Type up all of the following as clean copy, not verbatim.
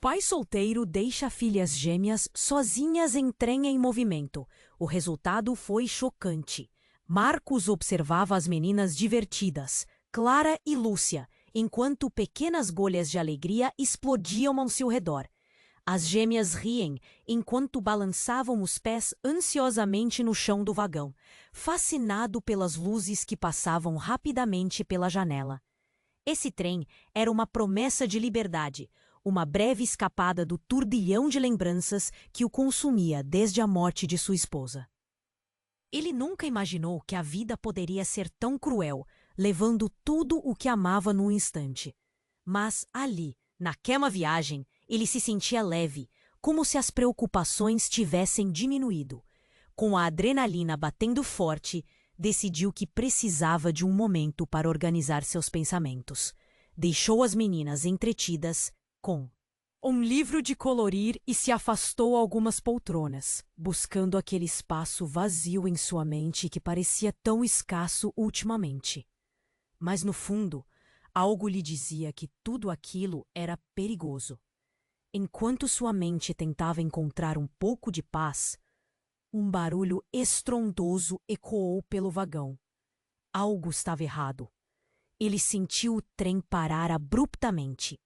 Pai solteiro deixa filhas gêmeas sozinhas em trem em movimento. O resultado foi chocante. Marcos observava as meninas divertidas, Clara e Lúcia, enquanto pequenas bolhas de alegria explodiam ao seu redor. As gêmeas riem enquanto balançavam os pés ansiosamente no chão do vagão, fascinado pelas luzes que passavam rapidamente pela janela. Esse trem era uma promessa de liberdade, uma breve escapada do turbilhão de lembranças que o consumia desde a morte de sua esposa. Ele nunca imaginou que a vida poderia ser tão cruel, levando tudo o que amava num instante. Mas ali, naquela viagem, ele se sentia leve, como se as preocupações tivessem diminuído. Com a adrenalina batendo forte, decidiu que precisava de um momento para organizar seus pensamentos. Deixou as meninas entretidas com um livro de colorir e se afastou algumas poltronas, buscando aquele espaço vazio em sua mente que parecia tão escasso ultimamente. Mas no fundo, algo lhe dizia que tudo aquilo era perigoso. Enquanto sua mente tentava encontrar um pouco de paz, um barulho estrondoso ecoou pelo vagão. Algo estava errado. Ele sentiu o trem parar abruptamente.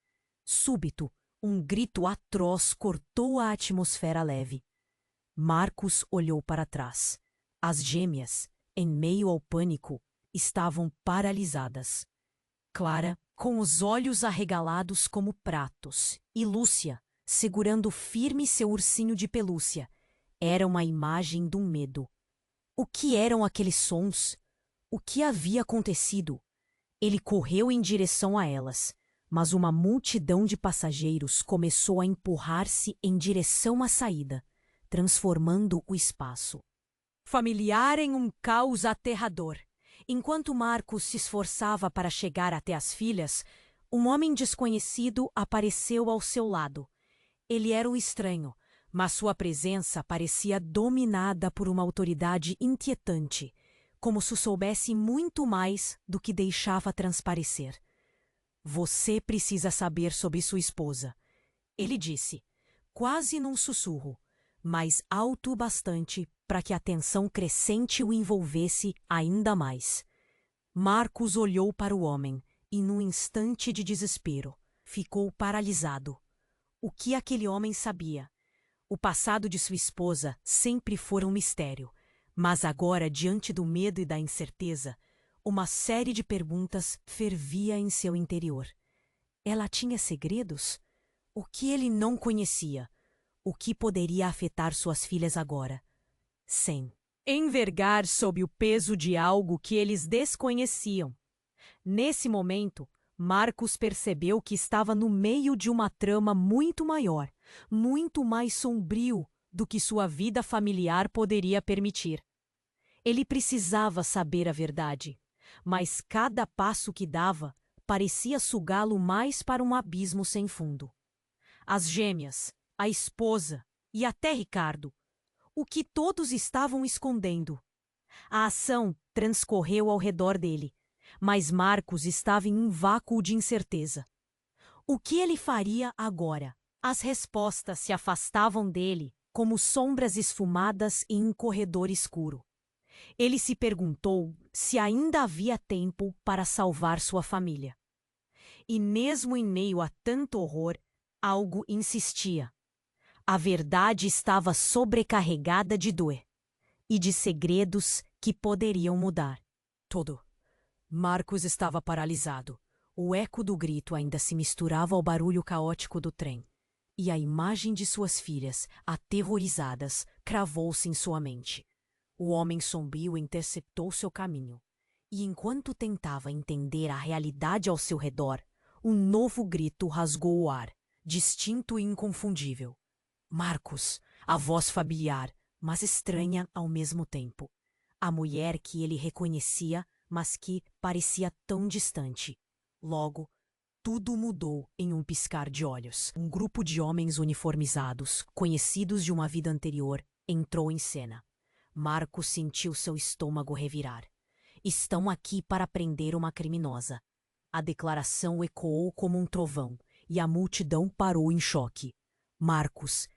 Súbito, um grito atroz cortou a atmosfera leve. Marcos olhou para trás. As gêmeas, em meio ao pânico, estavam paralisadas. Clara, com os olhos arregalados como pratos, e Lúcia, segurando firme seu ursinho de pelúcia, era uma imagem do medo. O que eram aqueles sons? O que havia acontecido? Ele correu em direção a elas, mas uma multidão de passageiros começou a empurrar-se em direção à saída, transformando o espaço familiar em um caos aterrador. Enquanto Marcos se esforçava para chegar até as filhas, um homem desconhecido apareceu ao seu lado. Ele era um estranho, mas sua presença parecia dominada por uma autoridade inquietante, como se soubesse muito mais do que deixava transparecer. Você precisa saber sobre sua esposa, ele disse, quase num sussurro, mas alto o bastante para que a tensão crescente o envolvesse ainda mais. Marcos olhou para o homem e, num instante de desespero, ficou paralisado. O que aquele homem sabia? O passado de sua esposa sempre fora um mistério, mas agora, diante do medo e da incerteza, uma série de perguntas fervia em seu interior. Ela tinha segredos? O que ele não conhecia? O que poderia afetar suas filhas agora? Sem envergar sob o peso de algo que eles desconheciam. Nesse momento, Marcos percebeu que estava no meio de uma trama muito maior, muito mais sombrio do que sua vida familiar poderia permitir. Ele precisava saber a verdade, mas cada passo que dava parecia sugá-lo mais para um abismo sem fundo. As gêmeas, a esposa e até Ricardo, o que todos estavam escondendo. A ação transcorreu ao redor dele, mas Marcos estava em um vácuo de incerteza. O que ele faria agora? As respostas se afastavam dele como sombras esfumadas em um corredor escuro. Ele se perguntou se ainda havia tempo para salvar sua família. E mesmo em meio a tanto horror, algo insistia. A verdade estava sobrecarregada de dor e de segredos que poderiam mudar tudo. Marcos estava paralisado. O eco do grito ainda se misturava ao barulho caótico do trem. E a imagem de suas filhas, aterrorizadas, cravou-se em sua mente. O homem sombrio interceptou seu caminho. E enquanto tentava entender a realidade ao seu redor, um novo grito rasgou o ar, distinto e inconfundível. Marcos, a voz familiar, mas estranha ao mesmo tempo. A mulher que ele reconhecia, mas que parecia tão distante. Logo, tudo mudou em um piscar de olhos. Um grupo de homens uniformizados, conhecidos de uma vida anterior, entrou em cena. Marcos sentiu seu estômago revirar. Estão aqui para prender uma criminosa. A declaração ecoou como um trovão, e a multidão parou em choque. Marcos,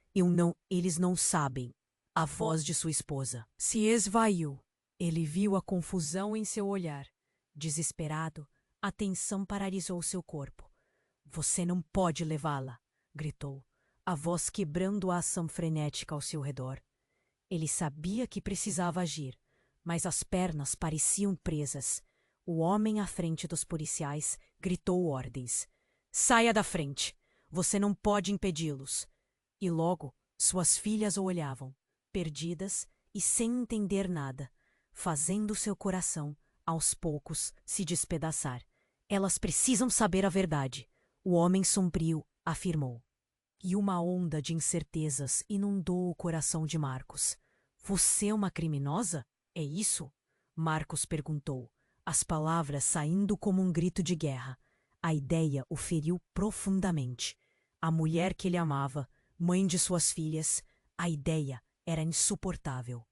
eles não sabem. A voz de sua esposa se esvaiu. Ele viu a confusão em seu olhar. Desesperado, a tensão paralisou seu corpo. Você não pode levá-la, gritou, a voz quebrando a ação frenética ao seu redor. Ele sabia que precisava agir, mas as pernas pareciam presas. O homem à frente dos policiais gritou ordens. Saia da frente! Você não pode impedi-los! E logo, suas filhas o olhavam, perdidas e sem entender nada, fazendo seu coração, aos poucos, se despedaçar. Elas precisam saber a verdade, o homem sombrio afirmou. E uma onda de incertezas inundou o coração de Marcos. Você é uma criminosa? É isso? Marcos perguntou, as palavras saindo como um grito de guerra. A ideia o feriu profundamente. A mulher que ele amava, mãe de suas filhas, a ideia era insuportável.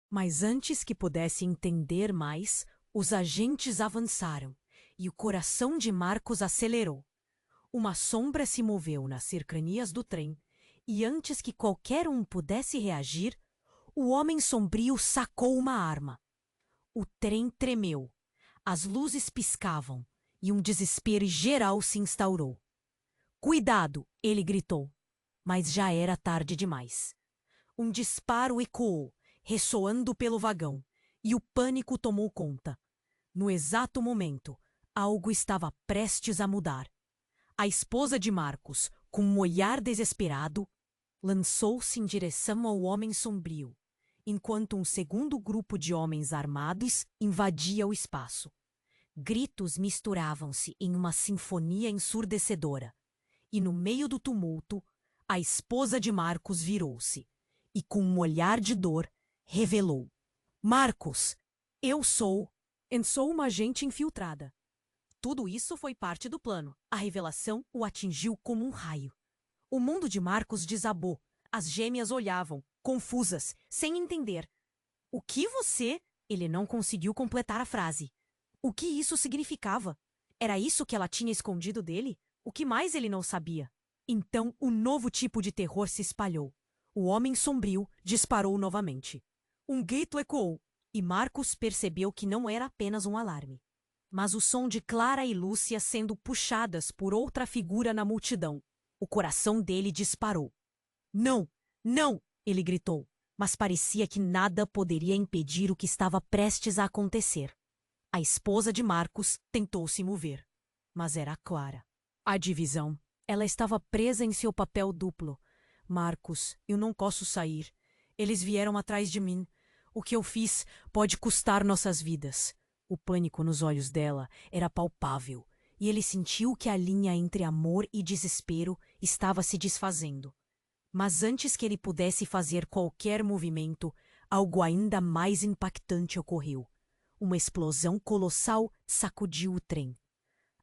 Mas antes que pudesse entender mais, os agentes avançaram e o coração de Marcos acelerou. Uma sombra se moveu nas cercanias do trem e antes que qualquer um pudesse reagir, o homem sombrio sacou uma arma. O trem tremeu, as luzes piscavam e um desespero geral se instaurou. Cuidado! Ele gritou, mas já era tarde demais. Um disparo ecoou, ressoando pelo vagão, e o pânico tomou conta. No exato momento, algo estava prestes a mudar. A esposa de Marcos, com um olhar desesperado, lançou-se em direção ao homem sombrio, enquanto um segundo grupo de homens armados invadia o espaço. Gritos misturavam-se em uma sinfonia ensurdecedora, e no meio do tumulto, a esposa de Marcos virou-se, e com um olhar de dor, revelou. Marcos, sou uma agente infiltrada. Tudo isso foi parte do plano. A revelação o atingiu como um raio. O mundo de Marcos desabou. As gêmeas olhavam, confusas, sem entender. O que você... Ele não conseguiu completar a frase. O que isso significava? Era isso que ela tinha escondido dele? O que mais ele não sabia? Então, um novo tipo de terror se espalhou. O homem sombrio disparou novamente. Um grito ecoou, e Marcos percebeu que não era apenas um alarme, mas o som de Clara e Lúcia sendo puxadas por outra figura na multidão. O coração dele disparou. Não! Não! Ele gritou, mas parecia que nada poderia impedir o que estava prestes a acontecer. A esposa de Marcos tentou se mover, mas era Clara. A divisão. Ela estava presa em seu papel duplo. Marcos, eu não posso sair. Eles vieram atrás de mim. O que eu fiz pode custar nossas vidas. O pânico nos olhos dela era palpável, e ele sentiu que a linha entre amor e desespero estava se desfazendo. Mas antes que ele pudesse fazer qualquer movimento, algo ainda mais impactante ocorreu. Uma explosão colossal sacudiu o trem.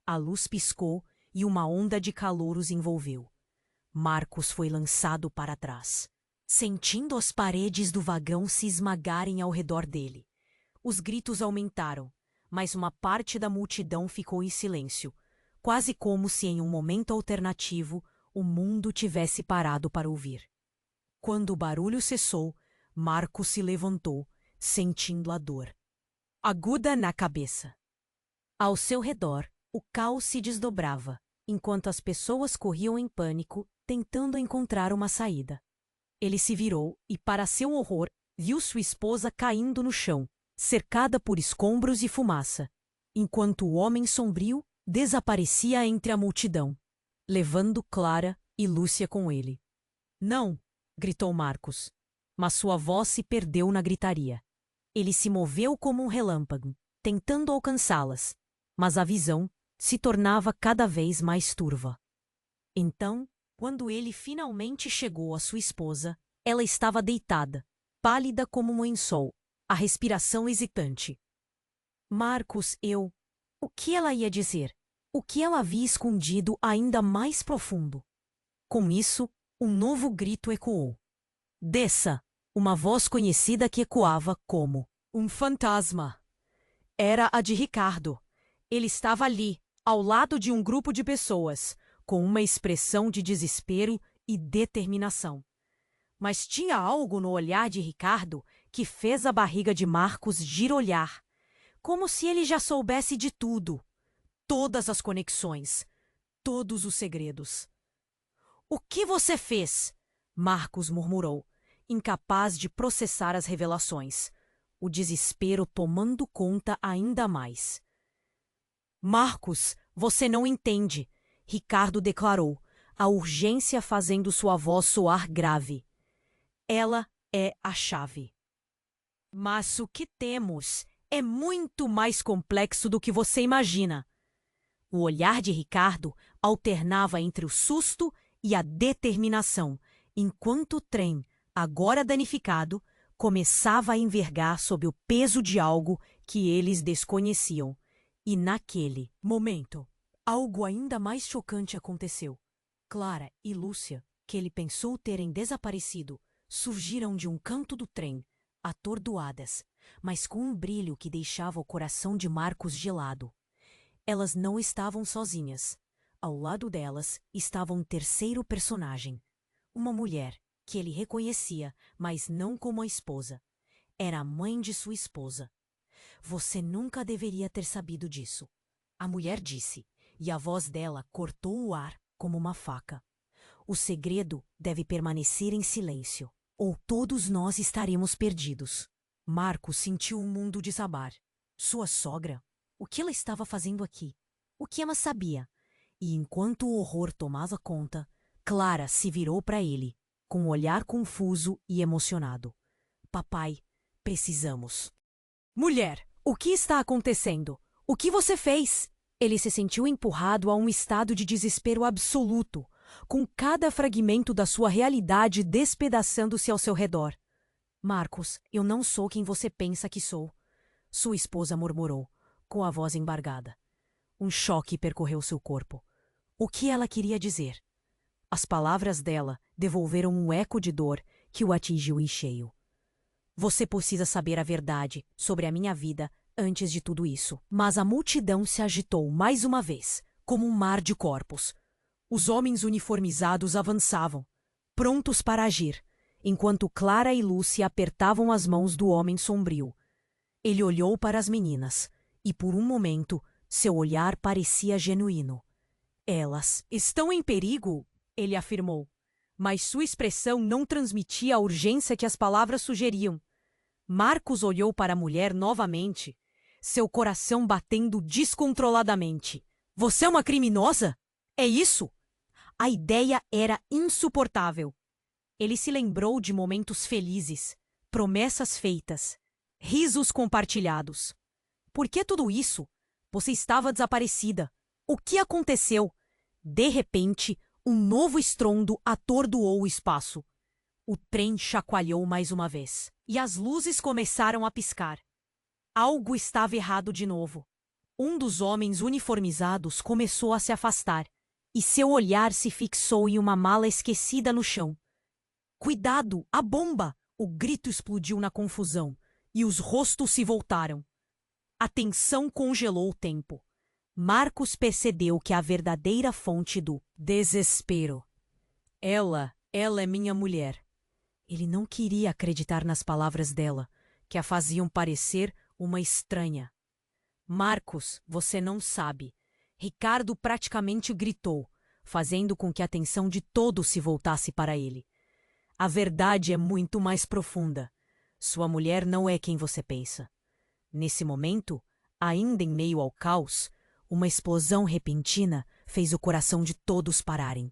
A luz piscou e uma onda de calor os envolveu. Marcos foi lançado para trás, sentindo as paredes do vagão se esmagarem ao redor dele. Os gritos aumentaram, mas uma parte da multidão ficou em silêncio, quase como se em um momento alternativo o mundo tivesse parado para ouvir. Quando o barulho cessou, Marcos se levantou, sentindo a dor aguda na cabeça. Ao seu redor, o caos se desdobrava, enquanto as pessoas corriam em pânico, tentando encontrar uma saída. Ele se virou e, para seu horror, viu sua esposa caindo no chão, cercada por escombros e fumaça, enquanto o homem sombrio desaparecia entre a multidão, levando Clara e Lúcia com ele. Não! Gritou Marcos, mas sua voz se perdeu na gritaria. Ele se moveu como um relâmpago, tentando alcançá-las, mas a visão se tornava cada vez mais turva. Então, quando ele finalmente chegou à sua esposa, ela estava deitada, pálida como um lençol, a respiração hesitante. Marcos, O que ela ia dizer? O que ela havia escondido ainda mais profundo? Com isso, um novo grito ecoou. Desça! Uma voz conhecida que ecoava como um fantasma. Era a de Ricardo. Ele estava ali, ao lado de um grupo de pessoas, com uma expressão de desespero e determinação. Mas tinha algo no olhar de Ricardo que fez a barriga de Marcos girolhar, como se ele já soubesse de tudo, todas as conexões, todos os segredos. "O que você fez?" Marcos murmurou, incapaz de processar as revelações, o desespero tomando conta ainda mais. "Marcos, você não entende", Ricardo declarou, a urgência fazendo sua voz soar grave. "Ela é a chave. Mas o que temos é muito mais complexo do que você imagina." O olhar de Ricardo alternava entre o susto e a determinação, enquanto o trem, agora danificado, começava a envergar sob o peso de algo que eles desconheciam. E naquele momento, algo ainda mais chocante aconteceu. Clara e Lúcia, que ele pensou terem desaparecido, surgiram de um canto do trem, atordoadas, mas com um brilho que deixava o coração de Marcos gelado. Elas não estavam sozinhas. Ao lado delas estava um terceiro personagem. Uma mulher, que ele reconhecia, mas não como a esposa. Era a mãe de sua esposa. "Você nunca deveria ter sabido disso", a mulher disse, e a voz dela cortou o ar como uma faca. "O segredo deve permanecer em silêncio, ou todos nós estaremos perdidos." Marcos sentiu o mundo desabar. Sua sogra? O que ela estava fazendo aqui? O que Emma sabia? E enquanto o horror tomava conta, Clara se virou para ele, com um olhar confuso e emocionado. "Papai, precisamos." "Mulher, o que está acontecendo? O que você fez?" Ele se sentiu empurrado a um estado de desespero absoluto, com cada fragmento da sua realidade despedaçando-se ao seu redor. "Marcos, eu não sou quem você pensa que sou", sua esposa murmurou, com a voz embargada. Um choque percorreu seu corpo. O que ela queria dizer? As palavras dela devolveram um eco de dor que o atingiu em cheio. "Você precisa saber a verdade sobre a minha vida antes de tudo isso." Mas a multidão se agitou mais uma vez, como um mar de corpos. Os homens uniformizados avançavam, prontos para agir, enquanto Clara e Lúcia apertavam as mãos do homem sombrio. Ele olhou para as meninas, e por um momento seu olhar parecia genuíno. "Elas estão em perigo", ele afirmou, mas sua expressão não transmitia a urgência que as palavras sugeriam. Marcos olhou para a mulher novamente, seu coração batendo descontroladamente. "Você é uma criminosa? É isso?" A ideia era insuportável. Ele se lembrou de momentos felizes, promessas feitas, risos compartilhados. "Por que tudo isso? Você estava desaparecida. O que aconteceu?" De repente, um novo estrondo atordoou o espaço. O trem chacoalhou mais uma vez, e as luzes começaram a piscar. Algo estava errado de novo. Um dos homens uniformizados começou a se afastar, e seu olhar se fixou em uma mala esquecida no chão. "Cuidado, a bomba!" O grito explodiu na confusão, e os rostos se voltaram. A tensão congelou o tempo. Marcos percebeu que a verdadeira fonte do desespero. Ela é minha mulher." Ele não queria acreditar nas palavras dela, que a faziam parecer uma estranha. "Marcos, você não sabe." Ricardo praticamente gritou, fazendo com que a atenção de todos se voltasse para ele. "A verdade é muito mais profunda. Sua mulher não é quem você pensa." Nesse momento, ainda em meio ao caos, uma explosão repentina fez o coração de todos pararem.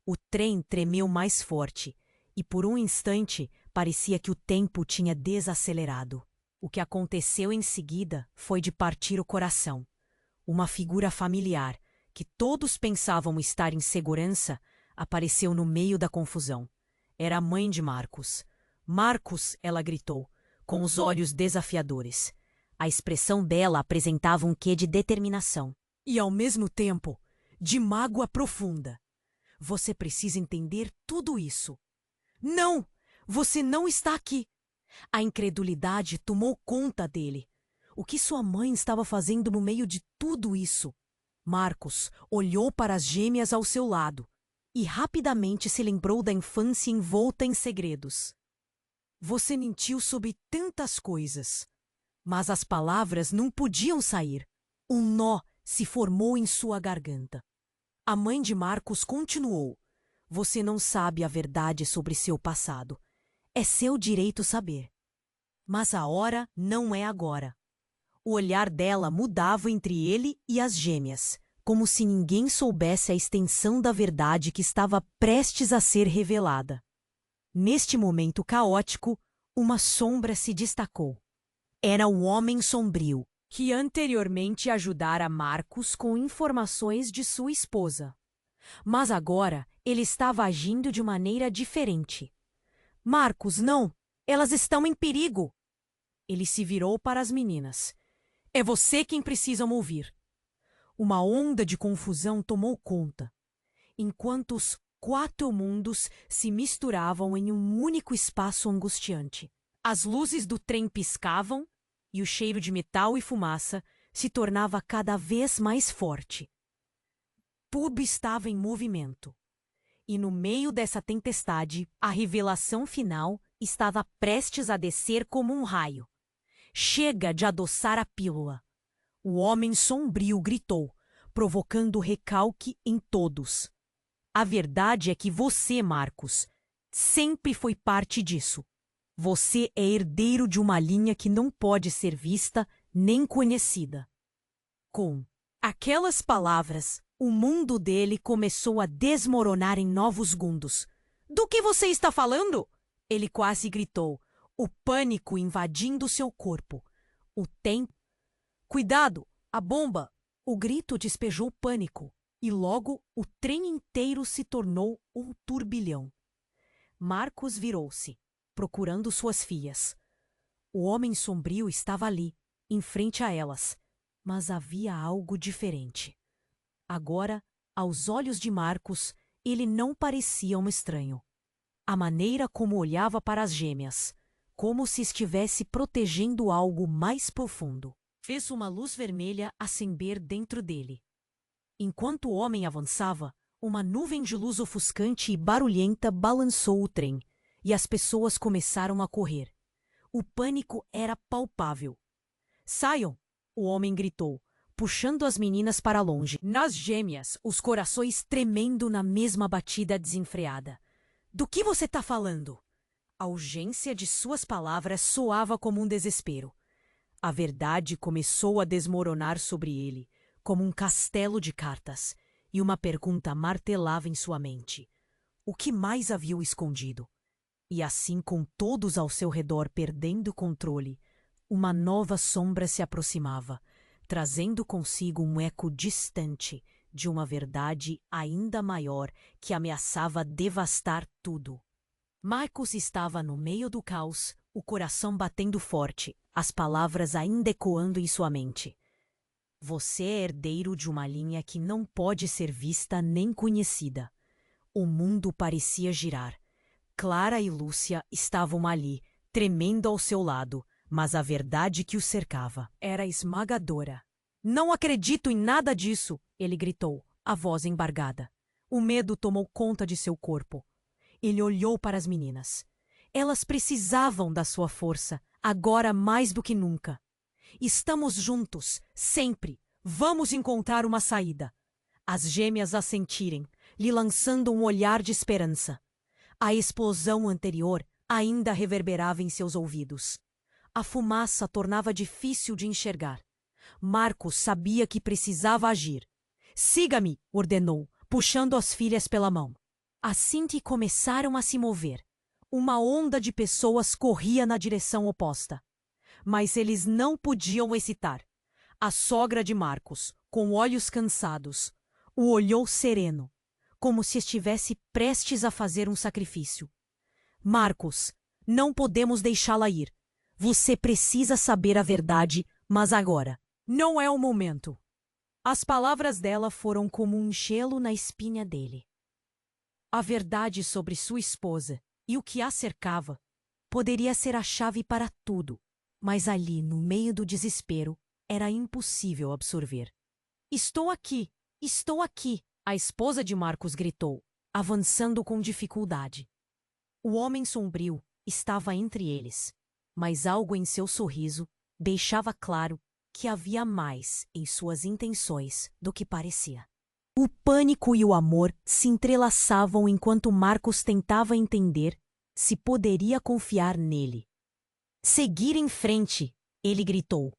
O trem tremeu mais forte, e por um instante parecia que o tempo tinha desacelerado. O que aconteceu em seguida foi de partir o coração. Uma figura familiar, que todos pensavam estar em segurança, apareceu no meio da confusão. Era a mãe de Marcos. "Marcos!" ela gritou, com os olhos desafiadores. A expressão dela apresentava um quê de determinação e, ao mesmo tempo, de mágoa profunda. "Você precisa entender tudo isso." "Não! Você não está aqui!" A incredulidade tomou conta dele. O que sua mãe estava fazendo no meio de tudo isso? Marcos olhou para as gêmeas ao seu lado e rapidamente se lembrou da infância envolta em segredos. Você mentiu sobre tantas coisas, mas as palavras não podiam sair. Um nó se formou em sua garganta. A mãe de Marcos continuou. Você não sabe a verdade sobre seu passado. É seu direito saber. Mas a hora não é agora. O olhar dela mudava entre ele e as gêmeas, como se ninguém soubesse a extensão da verdade que estava prestes a ser revelada. Neste momento caótico, uma sombra se destacou. Era o homem sombrio, que anteriormente ajudara Marcos com informações de sua esposa. Mas agora ele estava agindo de maneira diferente. Marcos, não! Elas estão em perigo! Ele se virou para as meninas. É você quem precisa ouvir. Uma onda de confusão tomou conta, enquanto os 4 mundos se misturavam em um único espaço angustiante. As luzes do trem piscavam e o cheiro de metal e fumaça se tornava cada vez mais forte. Tudo estava em movimento. E no meio dessa tempestade, a revelação final estava prestes a descer como um raio. Chega de adoçar a pílula. O homem sombrio gritou, provocando recalque em todos. A verdade é que você, Marcos, sempre foi parte disso. Você é herdeiro de uma linha que não pode ser vista nem conhecida. Com aquelas palavras, o mundo dele começou a desmoronar em novos gundos. Do que você está falando? Ele quase gritou, o pânico invadindo seu corpo. O tempo... Cuidado! A bomba! O grito despejou pânico, e logo o trem inteiro se tornou um turbilhão. Marcos virou-se, procurando suas filhas. O homem sombrio estava ali, em frente a elas, mas havia algo diferente. Agora, aos olhos de Marcos, ele não parecia um estranho. A maneira como olhava para as gêmeas, como se estivesse protegendo algo mais profundo, fez uma luz vermelha acender dentro dele. Enquanto o homem avançava, uma nuvem de luz ofuscante e barulhenta balançou o trem, e as pessoas começaram a correr. O pânico era palpável. Saiam! O homem gritou, puxando as meninas para longe. Nas gêmeas, os corações tremendo na mesma batida desenfreada. Do que você está falando? A urgência de suas palavras soava como um desespero. A verdade começou a desmoronar sobre ele, como um castelo de cartas, e uma pergunta martelava em sua mente. O que mais havia escondido? E assim, com todos ao seu redor perdendo o controle, uma nova sombra se aproximava, trazendo consigo um eco distante de uma verdade ainda maior que ameaçava devastar tudo. Marcos estava no meio do caos, o coração batendo forte, as palavras ainda ecoando em sua mente. Você é herdeiro de uma linha que não pode ser vista nem conhecida. O mundo parecia girar. Clara e Lúcia estavam ali, tremendo ao seu lado, mas a verdade que o cercava era esmagadora. Não acredito em nada disso, ele gritou, a voz embargada. O medo tomou conta de seu corpo. Ele olhou para as meninas. Elas precisavam da sua força, agora mais do que nunca. Estamos juntos, sempre. Vamos encontrar uma saída. As gêmeas assentirem, lhe lançando um olhar de esperança. A explosão anterior ainda reverberava em seus ouvidos. A fumaça tornava difícil de enxergar. Marcos sabia que precisava agir. Siga-me, ordenou, puxando as filhas pela mão. Assim que começaram a se mover, uma onda de pessoas corria na direção oposta. Mas eles não podiam hesitar. A sogra de Marcos, com olhos cansados, o olhou sereno, como se estivesse prestes a fazer um sacrifício. Marcos, não podemos deixá-la ir. Você precisa saber a verdade, mas agora. Não é o momento. As palavras dela foram como um gelo na espinha dele. A verdade sobre sua esposa e o que a cercava poderia ser a chave para tudo, mas ali, no meio do desespero, era impossível absorver. Estou aqui, Estou aqui, a esposa de Marcos gritou, avançando com dificuldade. O homem sombrio estava entre eles, mas algo em seu sorriso deixava claro que havia mais em suas intenções do que parecia. O pânico e o amor se entrelaçavam enquanto Marcos tentava entender se poderia confiar nele. Seguir em frente, ele gritou.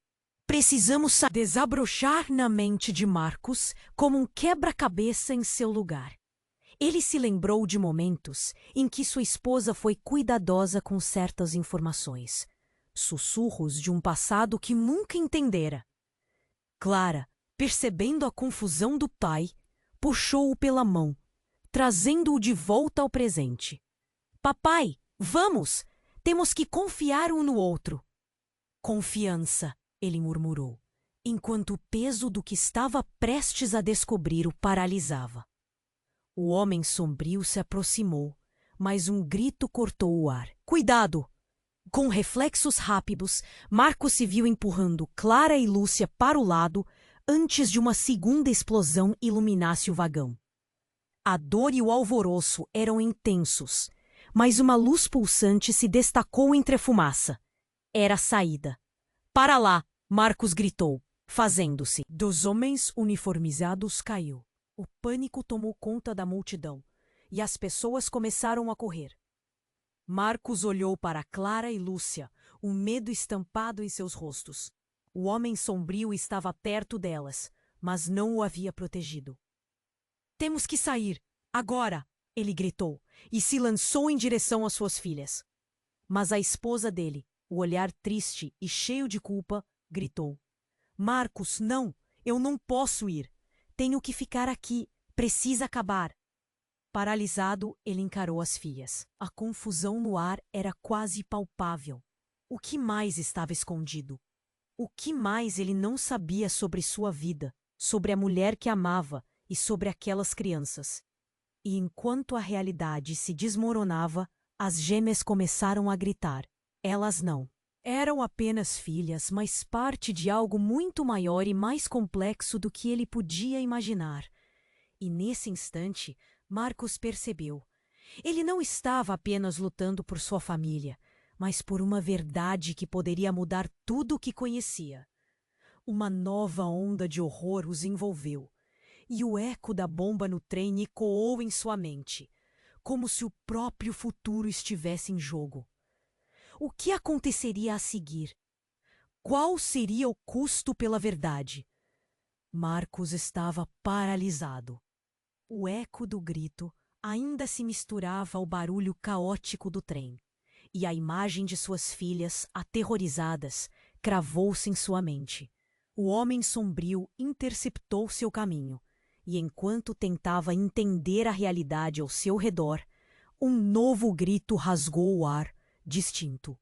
Precisamos desabrochar na mente de Marcos como um quebra-cabeça em seu lugar. Ele se lembrou de momentos em que sua esposa foi cuidadosa com certas informações, sussurros de um passado que nunca entendera. Clara, percebendo a confusão do pai, puxou-o pela mão, trazendo-o de volta ao presente. Papai, vamos! Temos que confiar um no outro. Confiança, ele murmurou, enquanto o peso do que estava prestes a descobrir o paralisava. O homem sombrio se aproximou, mas um grito cortou o ar. Cuidado! Com reflexos rápidos, Marcos se viu empurrando Clara e Lúcia para o lado antes de uma segunda explosão iluminasse o vagão. A dor e o alvoroço eram intensos, mas uma luz pulsante se destacou entre a fumaça. Era a saída. Para lá! Marcos gritou, fazendo-se. Dos homens uniformizados caiu. O pânico tomou conta da multidão, e as pessoas começaram a correr. Marcos olhou para Clara e Lúcia, o medo estampado em seus rostos. O homem sombrio estava perto delas, mas não o havia protegido. Temos que sair, agora! Ele gritou, e se lançou em direção às suas filhas. Mas a esposa dele, o olhar triste e cheio de culpa, gritou. Marcos, não! Eu não posso ir! Tenho que ficar aqui. Precisa acabar. Paralisado, ele encarou as filhas. A confusão no ar era quase palpável. O que mais estava escondido? O que mais ele não sabia sobre sua vida, sobre a mulher que amava e sobre aquelas crianças? E enquanto a realidade se desmoronava, as gêmeas começaram a gritar. Elas não. Eram apenas filhas, mas parte de algo muito maior e mais complexo do que ele podia imaginar. E nesse instante, Marcos percebeu. Ele não estava apenas lutando por sua família, mas por uma verdade que poderia mudar tudo o que conhecia. Uma nova onda de horror os envolveu, e o eco da bomba no trem ecoou em sua mente, como se o próprio futuro estivesse em jogo. O que aconteceria a seguir? Qual seria o custo pela verdade? Marcos estava paralisado. O eco do grito ainda se misturava ao barulho caótico do trem, e a imagem de suas filhas, aterrorizadas, cravou-se em sua mente. O homem sombrio interceptou seu caminho, e enquanto tentava entender a realidade ao seu redor, um novo grito rasgou o ar, distinto.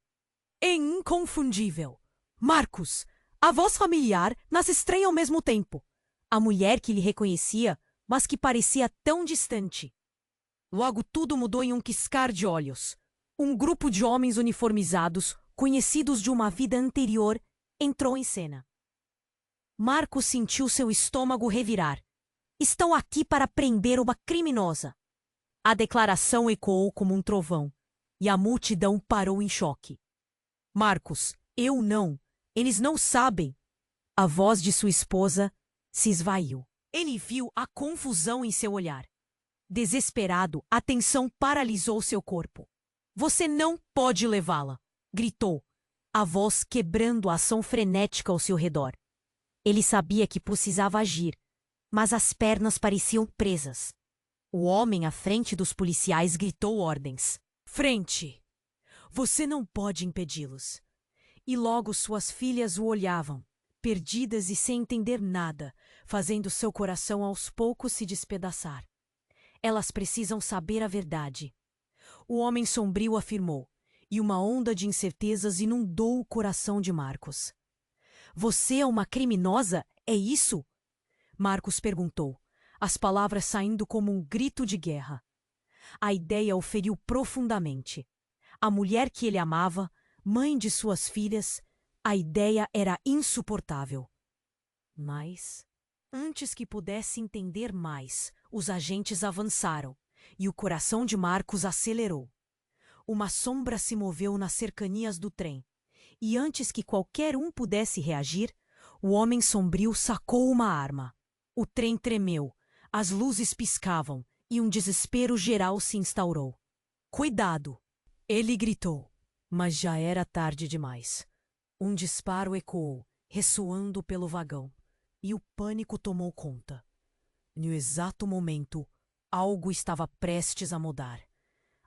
Inconfundível! Marcos! A voz familiar nas estranha ao mesmo tempo. A mulher que lhe reconhecia, mas que parecia tão distante. Logo tudo mudou em um piscar de olhos. Um grupo de homens uniformizados, conhecidos de uma vida anterior, entrou em cena. Marcos sentiu seu estômago revirar. Estão aqui para prender uma criminosa. A declaração ecoou como um trovão, e a multidão parou em choque. Marcos, eu não. Eles não sabem. A voz de sua esposa se esvaiu. Ele viu a confusão em seu olhar. Desesperado, a tensão paralisou seu corpo. Você não pode levá-la, gritou, a voz quebrando a ação frenética ao seu redor. Ele sabia que precisava agir, mas as pernas pareciam presas. O homem à frente dos policiais gritou ordens. Frente! Você não pode impedi-los. E logo suas filhas o olhavam, perdidas e sem entender nada, fazendo seu coração aos poucos se despedaçar. Elas precisam saber a verdade. O homem sombrio afirmou, e uma onda de incertezas inundou o coração de Marcos. Você é uma criminosa? É isso? Marcos perguntou, as palavras saindo como um grito de guerra. A ideia o feriu profundamente. A mulher que ele amava, mãe de suas filhas, a ideia era insuportável. Mas Antes que pudesse entender mais, os agentes avançaram, e o coração de Marcos acelerou. Uma sombra se moveu nas cercanias do trem, e antes que qualquer um pudesse reagir, o homem sombrio sacou uma arma. O trem tremeu, as luzes piscavam, e um desespero geral se instaurou. "Cuidado!" ele gritou, mas já era tarde demais. Um disparo ecoou, ressoando pelo vagão, e o pânico tomou conta. No exato momento, algo estava prestes a mudar.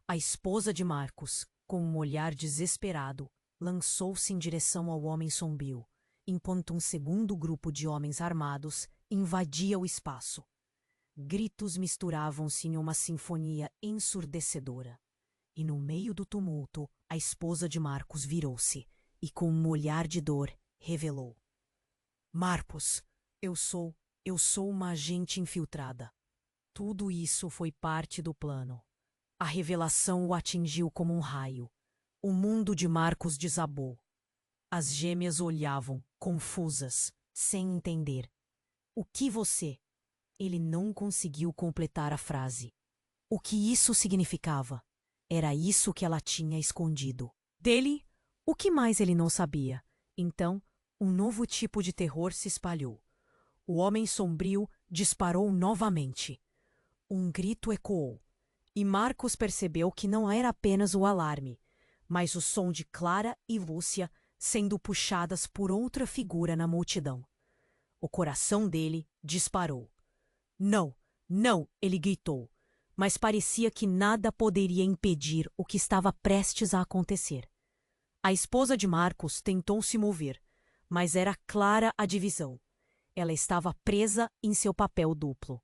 A esposa de Marcos, com um olhar desesperado, lançou-se em direção ao homem sombrio, enquanto um segundo grupo de homens armados invadia o espaço. Gritos misturavam-se em uma sinfonia ensurdecedora. E no meio do tumulto, a esposa de Marcos virou-se e, com um olhar de dor, revelou: "Marcos, eu sou uma agente infiltrada." Tudo isso foi parte do plano. A revelação o atingiu como um raio. O mundo de Marcos desabou. As gêmeas olhavam, confusas, sem entender. "O que você?" Ele não conseguiu completar a frase. O que isso significava? Era isso que ela tinha escondido. Dele, o que mais ele não sabia? Então, um novo tipo de terror se espalhou. O homem sombrio disparou novamente. Um grito ecoou, e Marcos percebeu que não era apenas o alarme, mas o som de Clara e Lúcia sendo puxadas por outra figura na multidão. O coração dele disparou. "Não, não!" ele gritou, mas parecia que nada poderia impedir o que estava prestes a acontecer. A esposa de Marcos tentou se mover, mas era clara a divisão. Ela estava presa em seu papel duplo.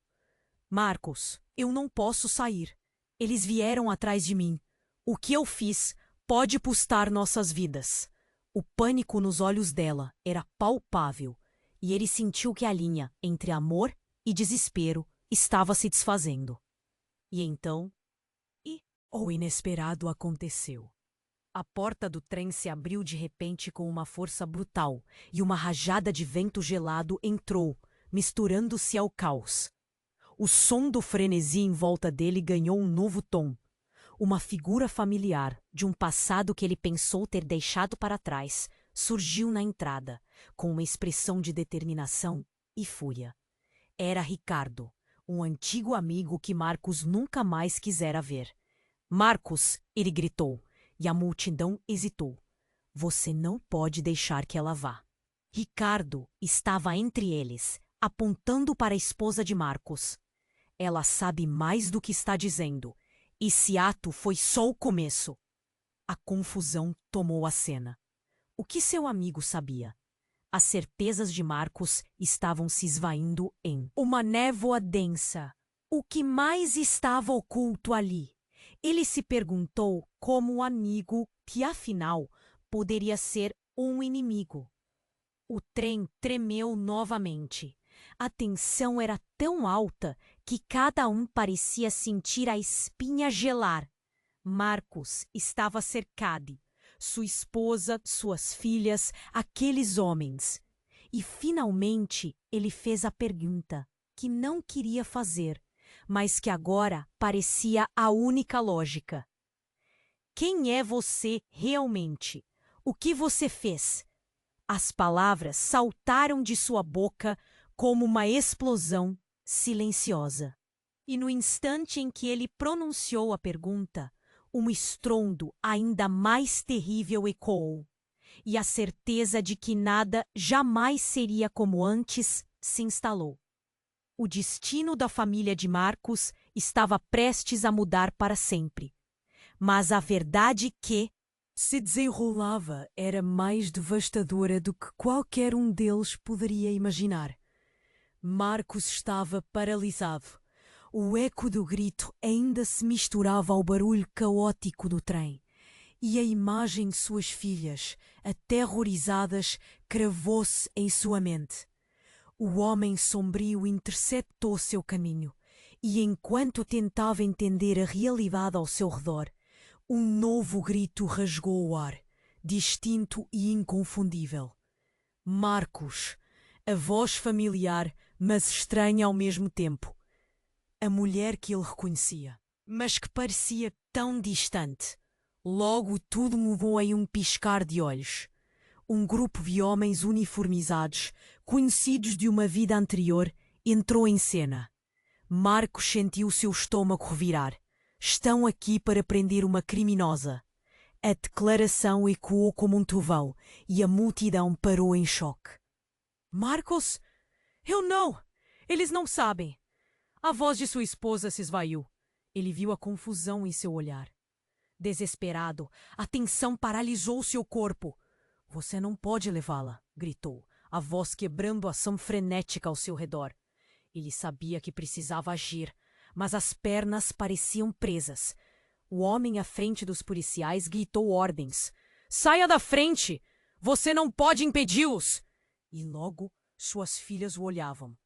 "Marcos, eu não posso sair. Eles vieram atrás de mim. O que eu fiz pode custar nossas vidas." O pânico nos olhos dela era palpável, e ele sentiu que a linha entre amor e desespero estava se desfazendo. E então, o inesperado aconteceu. A porta do trem se abriu de repente com uma força brutal, e uma rajada de vento gelado entrou, misturando-se ao caos. O som do frenesi em volta dele ganhou um novo tom. Uma figura familiar, de um passado que ele pensou ter deixado para trás, surgiu na entrada, com uma expressão de determinação e fúria. Era Ricardo, um antigo amigo que Marcos nunca mais quisera ver. "Marcos!" ele gritou, e a multidão hesitou. "Você não pode deixar que ela vá." Ricardo estava entre eles, apontando para a esposa de Marcos. "Ela sabe mais do que está dizendo. Esse ato foi só o começo." A confusão tomou a cena. O que seu amigo sabia? As certezas de Marcos estavam se esvaindo em uma névoa densa. O que mais estava oculto ali? Ele se perguntou como um amigo que, afinal, poderia ser um inimigo. O trem tremeu novamente. A tensão era tão alta que cada um parecia sentir a espinha gelar. Marcos estava cercado. Sua esposa, suas filhas, aqueles homens. E, finalmente, ele fez a pergunta que não queria fazer, mas que agora parecia a única lógica. "Quem é você realmente? O que você fez?" As palavras saltaram de sua boca como uma explosão silenciosa. E no instante em que ele pronunciou a pergunta, um estrondo ainda mais terrível ecoou, e a certeza de que nada jamais seria como antes se instalou. O destino da família de Marcos estava prestes a mudar para sempre. Mas a verdade que se desenrolava era mais devastadora do que qualquer um deles poderia imaginar. Marcos estava paralisado. O eco do grito ainda se misturava ao barulho caótico do trem, e a imagem de suas filhas, aterrorizadas, cravou-se em sua mente. O homem sombrio interceptou seu caminho, e enquanto tentava entender a realidade ao seu redor, um novo grito rasgou o ar, distinto e inconfundível. Marcos! A voz familiar mas estranha ao mesmo tempo. A mulher que ele reconhecia, mas que parecia tão distante. Logo tudo mudou em um piscar de olhos. Um grupo de homens uniformizados, conhecidos de uma vida anterior, entrou em cena. Marcos sentiu seu estômago revirar. Estão aqui para prender uma criminosa. A declaração ecoou como um trovão e a multidão parou em choque. Marcos? Eu não! Eles não sabem! A voz de sua esposa se esvaiu. Ele viu a confusão em seu olhar. Desesperado, a tensão paralisou seu corpo. Você não pode levá-la, gritou, a voz quebrando a ação frenética ao seu redor. Ele sabia que precisava agir, mas as pernas pareciam presas. O homem à frente dos policiais gritou ordens. Saia da frente! Você não pode impedi-los! E logo suas filhas o olhavam,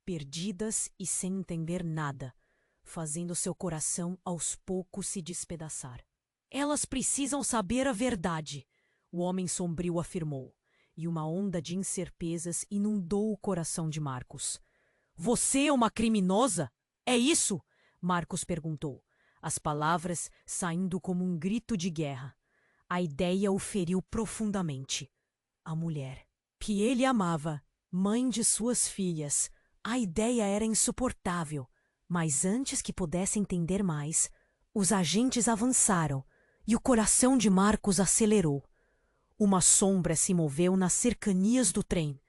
perdidas e sem entender nada, fazendo seu coração aos poucos se despedaçar. Elas precisam saber a verdade, o homem sombrio afirmou, e uma onda de incertezas inundou o coração de Marcos. Você é uma criminosa? É isso? Marcos perguntou, as palavras saindo como um grito de guerra. A ideia o feriu profundamente. A mulher, que ele amava, mãe de suas filhas, a ideia era insuportável, mas antes que pudesse entender mais, os agentes avançaram e o coração de Marcos acelerou. Uma sombra se moveu nas cercanias do trem,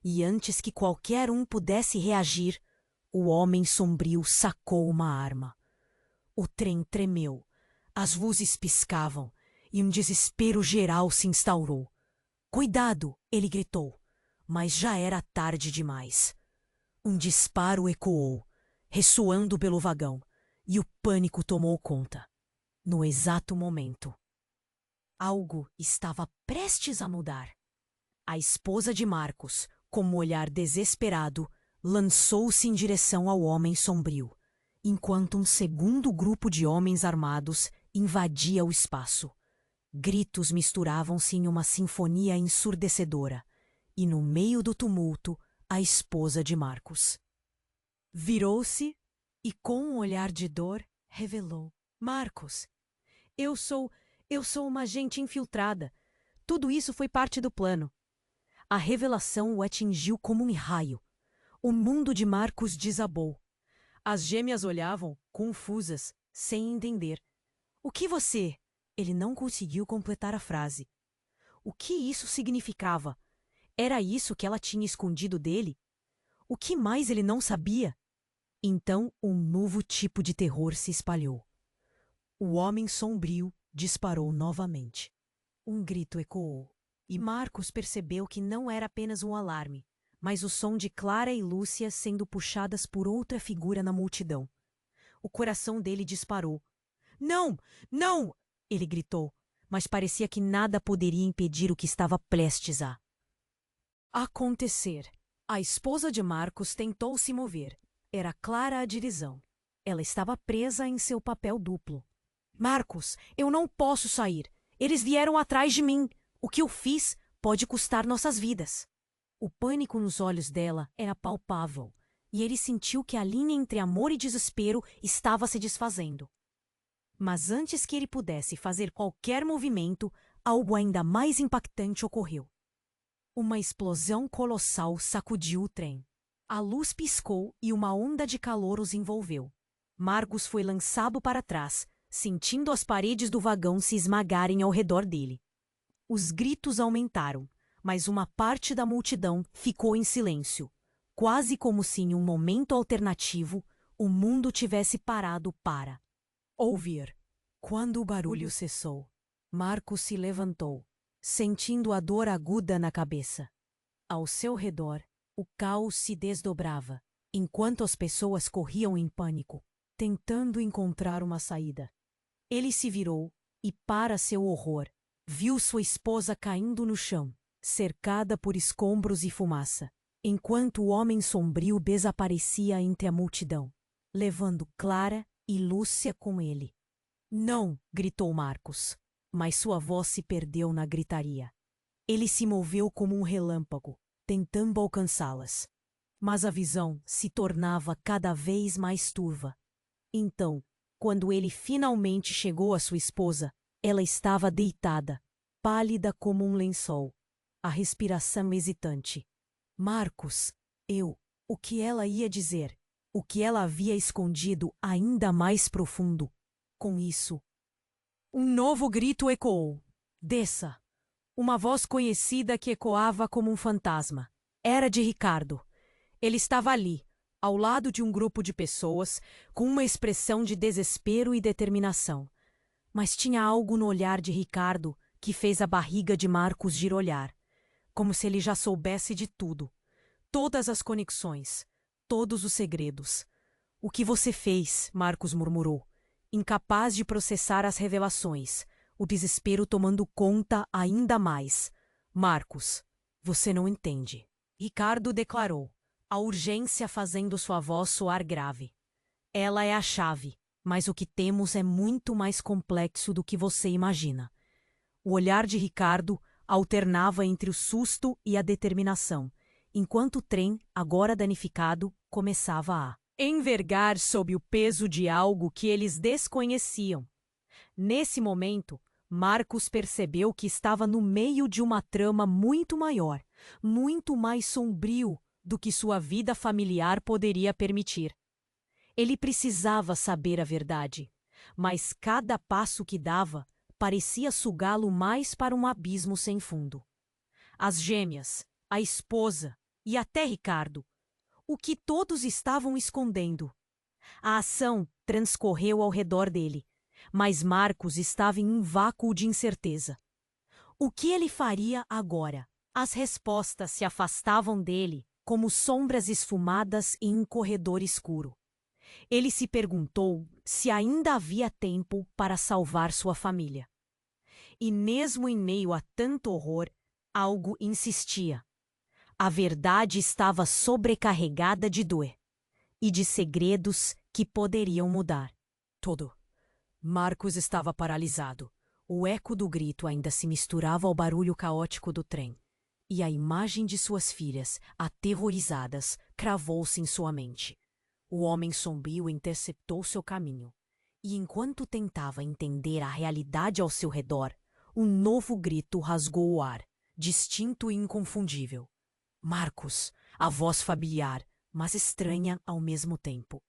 e antes que qualquer um pudesse reagir, o homem sombrio sacou uma arma. O trem tremeu, as luzes piscavam, e um desespero geral se instaurou. Cuidado! Ele gritou, mas já era tarde demais. Um disparo ecoou, ressoando pelo vagão, e o pânico tomou conta. No exato momento, algo estava prestes a mudar. A esposa de Marcos, com um olhar desesperado, lançou-se em direção ao homem sombrio, enquanto um segundo grupo de homens armados invadia o espaço. Gritos misturavam-se em uma sinfonia ensurdecedora, e no meio do tumulto, a esposa de Marcos virou-se e, com um olhar de dor, revelou: Marcos, eu sou uma agente infiltrada. Tudo isso foi parte do plano. A revelação o atingiu como um raio. O mundo de Marcos desabou. As gêmeas olhavam, confusas, sem entender. O que você... Ele não conseguiu completar a frase. O que isso significava? Era isso que ela tinha escondido dele? O que mais ele não sabia? Então um novo tipo de terror se espalhou. O homem sombrio disparou novamente. Um grito ecoou, e Marcos percebeu que não era apenas um alarme, mas o som de Clara e Lúcia sendo puxadas por outra figura na multidão. O coração dele disparou. Não! Não! Ele gritou, mas parecia que nada poderia impedir o que estava prestes a acontecer. A esposa de Marcos tentou se mover. Era clara a divisão. Ela estava presa em seu papel duplo. Marcos, eu não posso sair. Eles vieram atrás de mim. O que eu fiz pode custar nossas vidas. O pânico nos olhos dela era palpável, e ele sentiu que a linha entre amor e desespero estava se desfazendo. Mas antes que ele pudesse fazer qualquer movimento, algo ainda mais impactante ocorreu. Uma explosão colossal sacudiu o trem. A luz piscou e uma onda de calor os envolveu. Marcos foi lançado para trás, sentindo as paredes do vagão se esmagarem ao redor dele. Os gritos aumentaram, mas uma parte da multidão ficou em silêncio, quase como se em um momento alternativo o mundo tivesse parado para ouvir. Quando o barulho cessou, Marcos se levantou, sentindo a dor aguda na cabeça. Ao seu redor, o caos se desdobrava, enquanto as pessoas corriam em pânico, tentando encontrar uma saída. Ele se virou e, para seu horror, viu sua esposa caindo no chão, cercada por escombros e fumaça, enquanto o homem sombrio desaparecia entre a multidão, levando Clara e Lúcia com ele. Não! Gritou Marcos, mas sua voz se perdeu na gritaria. Ele se moveu como um relâmpago, tentando alcançá-las. Mas a visão se tornava cada vez mais turva. Então, quando ele finalmente chegou à sua esposa, ela estava deitada, pálida como um lençol, a respiração hesitante. Marcos, o que ela ia dizer? O que ela havia escondido ainda mais profundo? Com isso, um novo grito ecoou. Desça! Uma voz conhecida que ecoava como um fantasma. Era de Ricardo. Ele estava ali, ao lado de um grupo de pessoas, com uma expressão de desespero e determinação. Mas tinha algo no olhar de Ricardo que fez a barriga de Marcos girolhar, como se ele já soubesse de tudo. Todas as conexões, todos os segredos. O que você fez? Marcos murmurou, incapaz de processar as revelações, o desespero tomando conta ainda mais. Marcos, você não entende. Ricardo declarou, a urgência fazendo sua voz soar grave. Ela é a chave, mas o que temos é muito mais complexo do que você imagina. O olhar de Ricardo alternava entre o susto e a determinação, enquanto o trem, agora danificado, começava a envergar sob o peso de algo que eles desconheciam. Nesse momento, Marcos percebeu que estava no meio de uma trama muito maior, muito mais sombrio do que sua vida familiar poderia permitir. Ele precisava saber a verdade, mas cada passo que dava parecia sugá-lo mais para um abismo sem fundo. As gêmeas, a esposa e até Ricardo, o que todos estavam escondendo. A ação transcorreu ao redor dele, mas Marcos estava em um vácuo de incerteza. O que ele faria agora? As respostas se afastavam dele como sombras esfumadas em um corredor escuro. Ele se perguntou se ainda havia tempo para salvar sua família. E mesmo em meio a tanto horror, algo insistia. A verdade estava sobrecarregada de dor e de segredos que poderiam mudar tudo. Marcos estava paralisado. O eco do grito ainda se misturava ao barulho caótico do trem. E a imagem de suas filhas, aterrorizadas, cravou-se em sua mente. O homem sombrio interceptou seu caminho. E enquanto tentava entender a realidade ao seu redor, um novo grito rasgou o ar, distinto e inconfundível. Marcos, a voz familiar, mas estranha ao mesmo tempo.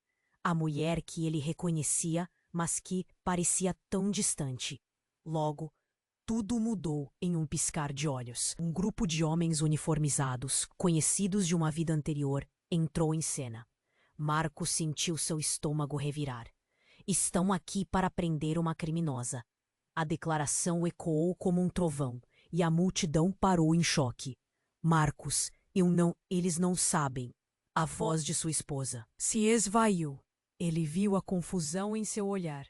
A mulher que ele reconhecia, mas que parecia tão distante. Logo, tudo mudou em um piscar de olhos. Um grupo de homens uniformizados, conhecidos de uma vida anterior, entrou em cena. Marcos sentiu seu estômago revirar. Estão aqui para prender uma criminosa. A declaração ecoou como um trovão, e a multidão parou em choque. Marcos, eles não sabem. A voz de sua esposa se esvaiu. Ele viu a confusão em seu olhar.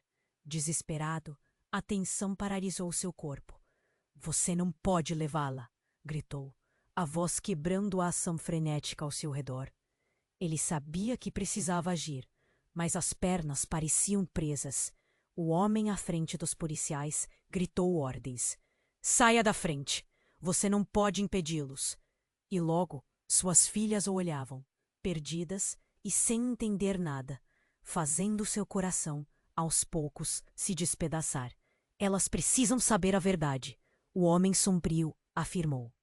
Desesperado, a tensão paralisou seu corpo. Você não pode levá-la, gritou, a voz quebrando a ação frenética ao seu redor. Ele sabia que precisava agir, mas as pernas pareciam presas. O homem à frente dos policiais gritou ordens. Saia da frente! Você não pode impedi-los! E logo, suas filhas o olhavam, perdidas e sem entender nada, fazendo seu coração, aos poucos, se despedaçar. Elas precisam saber a verdade, o homem sombrio afirmou.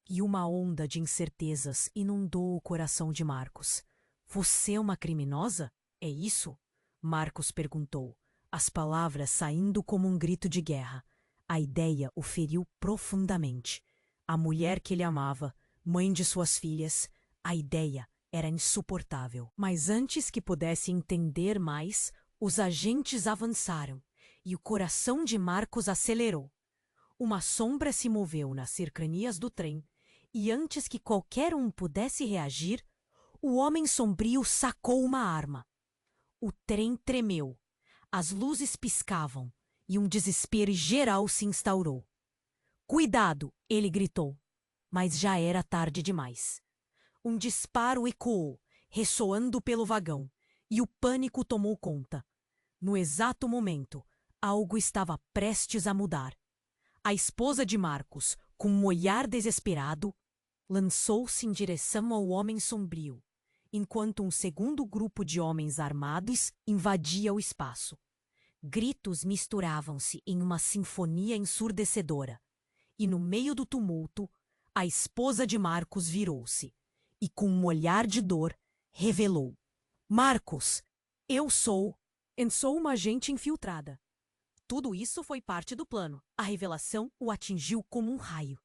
E uma onda de incertezas inundou o coração de Marcos. Você é uma criminosa? É isso? Marcos perguntou, as palavras saindo como um grito de guerra. A ideia o feriu profundamente. A mulher que ele amava, mãe de suas filhas, a ideia era insuportável. Mas antes que pudesse entender mais, os agentes avançaram e o coração de Marcos acelerou. Uma sombra se moveu nas cercanias do trem e antes que qualquer um pudesse reagir, o homem sombrio sacou uma arma. O trem tremeu, as luzes piscavam e um desespero geral se instaurou. Cuidado! Ele gritou, mas já era tarde demais. Um disparo ecoou, ressoando pelo vagão, e o pânico tomou conta. No exato momento, algo estava prestes a mudar. A esposa de Marcos, com um olhar desesperado, lançou-se em direção ao homem sombrio. enquanto um segundo grupo de homens armados invadia o espaço. Gritos misturavam-se em uma sinfonia ensurdecedora. E no meio do tumulto, a esposa de Marcos virou-se e, com um olhar de dor, revelou: Marcos, eu sou uma agente infiltrada. Tudo isso foi parte do plano. A revelação o atingiu como um raio.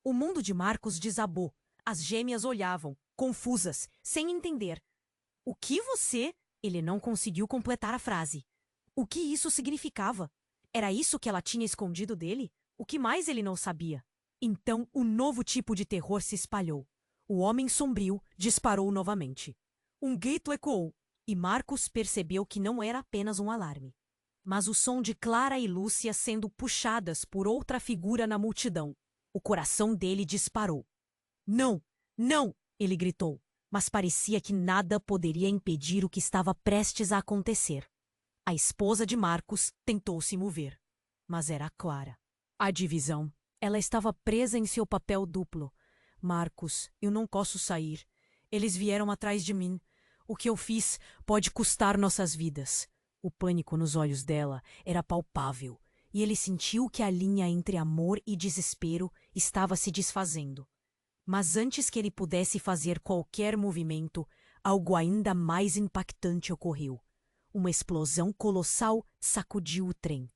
O mundo de Marcos desabou. As gêmeas olhavam, confusas, sem entender. O que você... Ele não conseguiu completar a frase. O que isso significava? Era isso que ela tinha escondido dele? O que mais ele não sabia? Então, um novo tipo de terror se espalhou. O homem sombrio disparou novamente. Um grito ecoou, e Marcos percebeu que não era apenas um alarme, mas o som de Clara e Lúcia sendo puxadas por outra figura na multidão. O coração dele disparou. Não! Não! Ele gritou, mas parecia que nada poderia impedir o que estava prestes a acontecer. A esposa de Marcos tentou se mover, mas era Clara. A divisão. Ela estava presa em seu papel duplo. Marcos, eu não posso sair. Eles vieram atrás de mim. O que eu fiz pode custar nossas vidas. O pânico nos olhos dela era palpável, e ele sentiu que a linha entre amor e desespero estava se desfazendo. Mas antes que ele pudesse fazer qualquer movimento, algo ainda mais impactante ocorreu. Uma explosão colossal sacudiu o trem.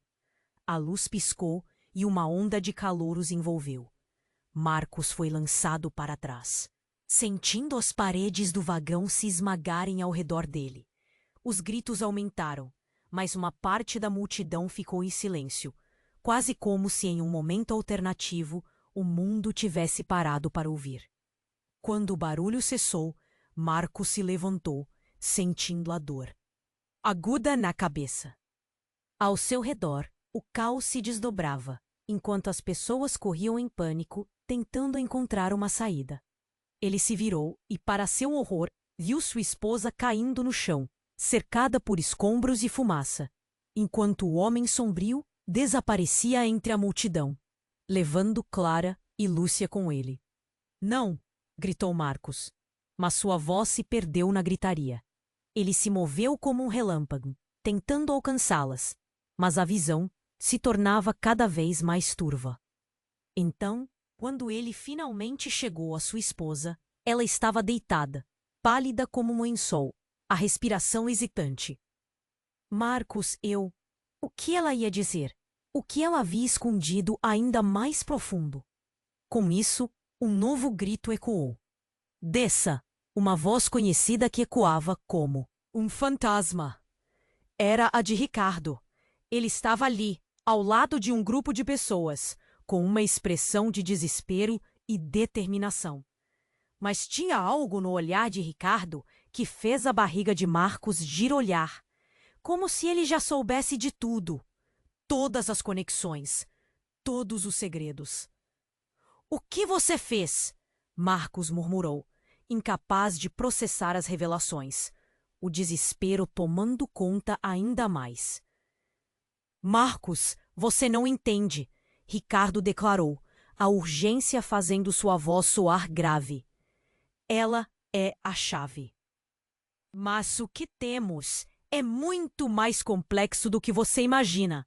A luz piscou e uma onda de calor os envolveu. Marcos foi lançado para trás, sentindo as paredes do vagão se esmagarem ao redor dele. Os gritos aumentaram, mas uma parte da multidão ficou em silêncio, quase como se em um momento alternativo o mundo tivesse parado para ouvir. Quando o barulho cessou, Marcos se levantou, sentindo a dor aguda na cabeça. Ao seu redor, o caos se desdobrava, enquanto as pessoas corriam em pânico, tentando encontrar uma saída. Ele se virou e, para seu horror, viu sua esposa caindo no chão, cercada por escombros e fumaça, enquanto o homem sombrio desaparecia entre a multidão, levando Clara e Lúcia com ele. Não! Gritou Marcos, mas sua voz se perdeu na gritaria. Ele se moveu como um relâmpago, tentando alcançá-las, mas a visão se tornava cada vez mais turva. Então, quando ele finalmente chegou à sua esposa, ela estava deitada, pálida como um lençol, a respiração hesitante. Marcos, O que ela ia dizer? O que ela havia escondido ainda mais profundo? Com isso, um novo grito ecoou. Desça! Uma voz conhecida que ecoava como um fantasma. Era a de Ricardo. Ele estava ali, ao lado de um grupo de pessoas, com uma expressão de desespero e determinação. Mas tinha algo no olhar de Ricardo que fez a barriga de Marcos girolhar, como se ele já soubesse de tudo, todas as conexões, todos os segredos. O que você fez? Marcos murmurou, incapaz de processar as revelações, o desespero tomando conta ainda mais. Marcos, você não entende, Ricardo declarou, a urgência fazendo sua voz soar grave. Ela é a chave. Mas o que temos é muito mais complexo do que você imagina.